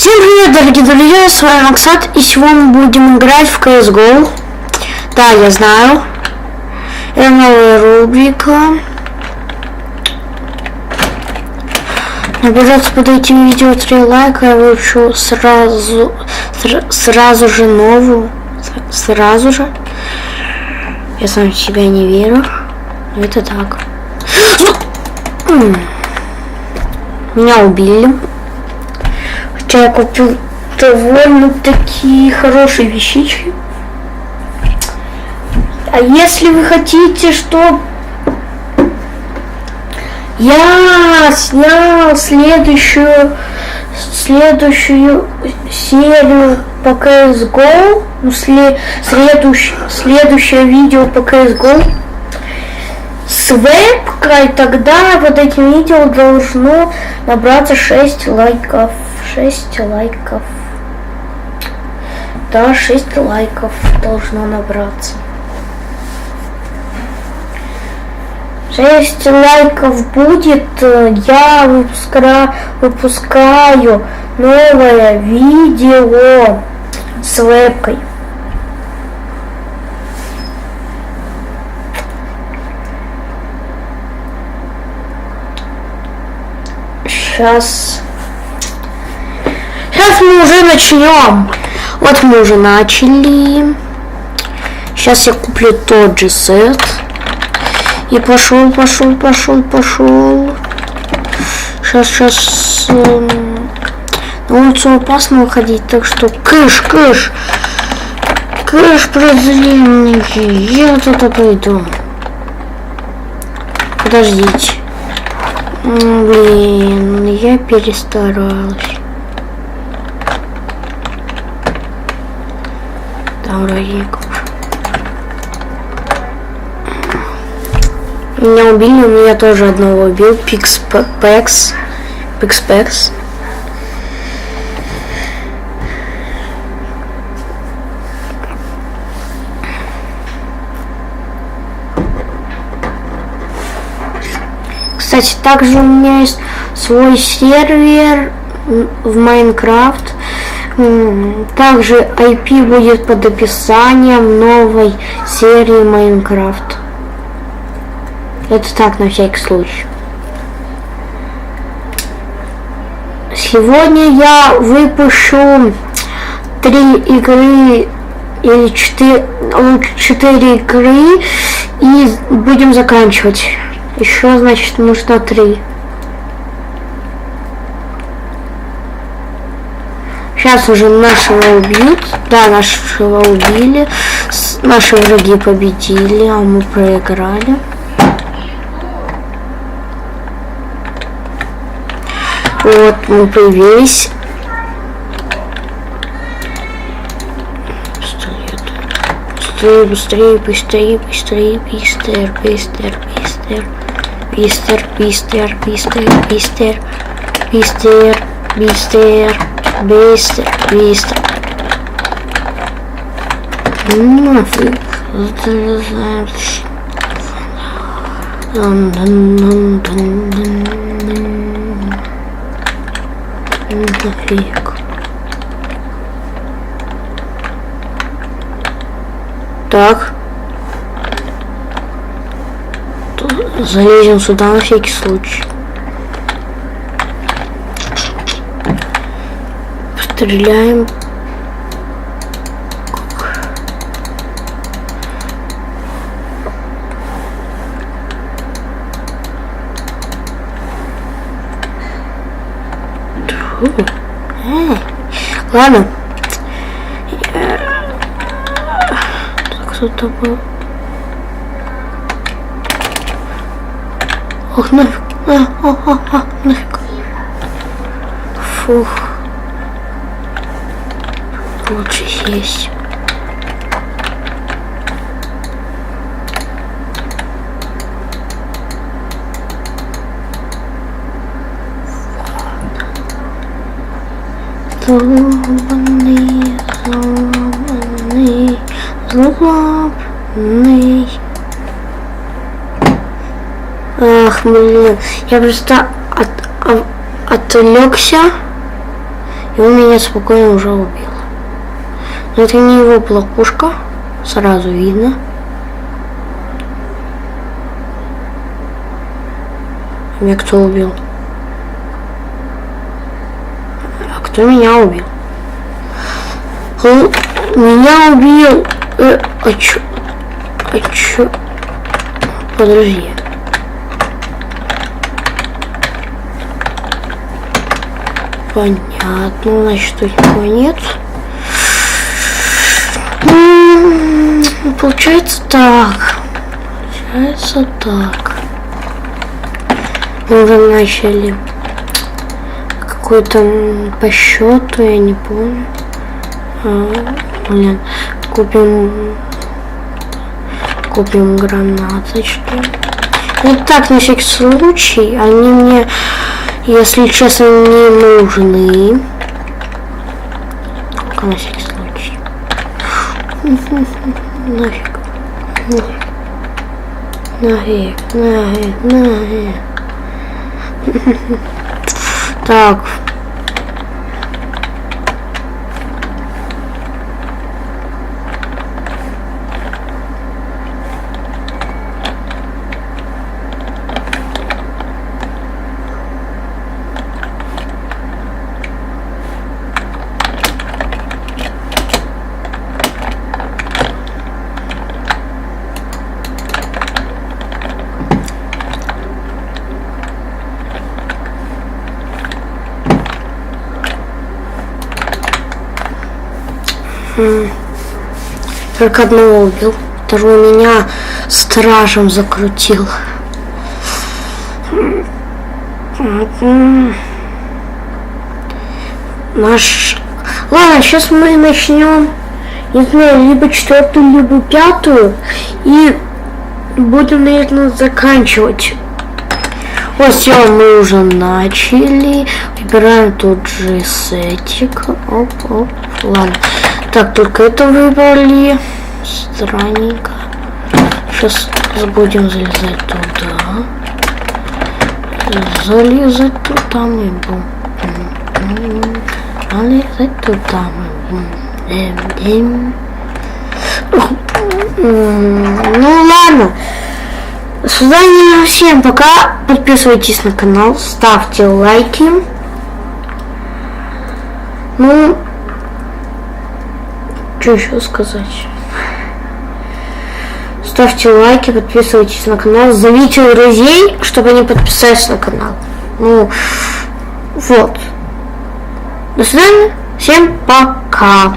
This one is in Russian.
Всем привет, дорогие друзья, с вами Максат, и сегодня мы будем играть в CSGO. Да, я знаю, это новая рубрика. Но, пожалуйста, под этим видео 3 лайка, я выпущу сразу же новую, сразу же. Я сам в себя не верю, но это так. Меня убили. Хотя я купил довольно такие хорошие вещички. А если вы хотите, чтобы я снял следующую серию по CSGO, ну, следующее видео по CSGO с вебкой, тогда под этим видео должно набраться 6 лайков. 6 лайков. Да, 6 лайков должно набраться. 6 лайков будет, я выпускаю новое видео с вебкой. Сейчас мы уже начнем. Вот мы уже начали. Сейчас я куплю тот же сет. И пошел. Сейчас на улицу опасно выходить, так что кэш прозрение. Я туда пойду. Подождите. Блин, я перестаралась. Там враги. Меня убили, но я тоже одного убил. Пикспекс. Кстати, также у меня есть свой сервер в Майнкрафт. Также IP будет под описанием новой серии Майнкрафт. Это так, на всякий случай. Сегодня я выпущу 3 игры или 4 игры и будем заканчивать. Еще, значит, нужно 3. Сейчас уже нашего убьют. Да, нашего убили. Наши враги победили, а мы проиграли. Вот, мы появились. Быстрее. Нафиг. Нафиг. Так. Залезем сюда на всякий случай. Стреляем. Ладно. Так, кто-то был. Ох, нафиг. Нафиг. Фух. Лучше сесть. Злобный. Ах, блин, я просто отвлекся И он меня спокойно уже убил. Но это не его плохушка. Сразу видно. Меня кто убил? А кто меня убил? Меня убил... чё? Подожди. Понятно, значит, тут никого нет. Получается так. Мы уже начали какой-то по счету, я не помню. Блин, купим гранаточки. Вот так, на всякий случай, они мне, если честно, не нужны. Только на всякий случай. Нафиг. Так. Только одного убил, второй меня стражем закрутил. Ладно, сейчас мы начнем, не знаю, либо 4-ю, либо 5-ю, и будем, наверное, заканчивать. Вот все, мы уже начали. Выбираем тот же сетик. Оп. Ладно. Так, только это выбрали. Странненько. Сейчас будем залезать туда. Залезать туда мы будем. Залезать туда мы будем. Ну ладно. До свидания, всем пока. Подписывайтесь на канал, ставьте лайки. Ну, что еще сказать? Ставьте лайки, подписывайтесь на канал, зовите друзей, чтобы они подписались на канал. Ну, вот. До свидания, всем пока.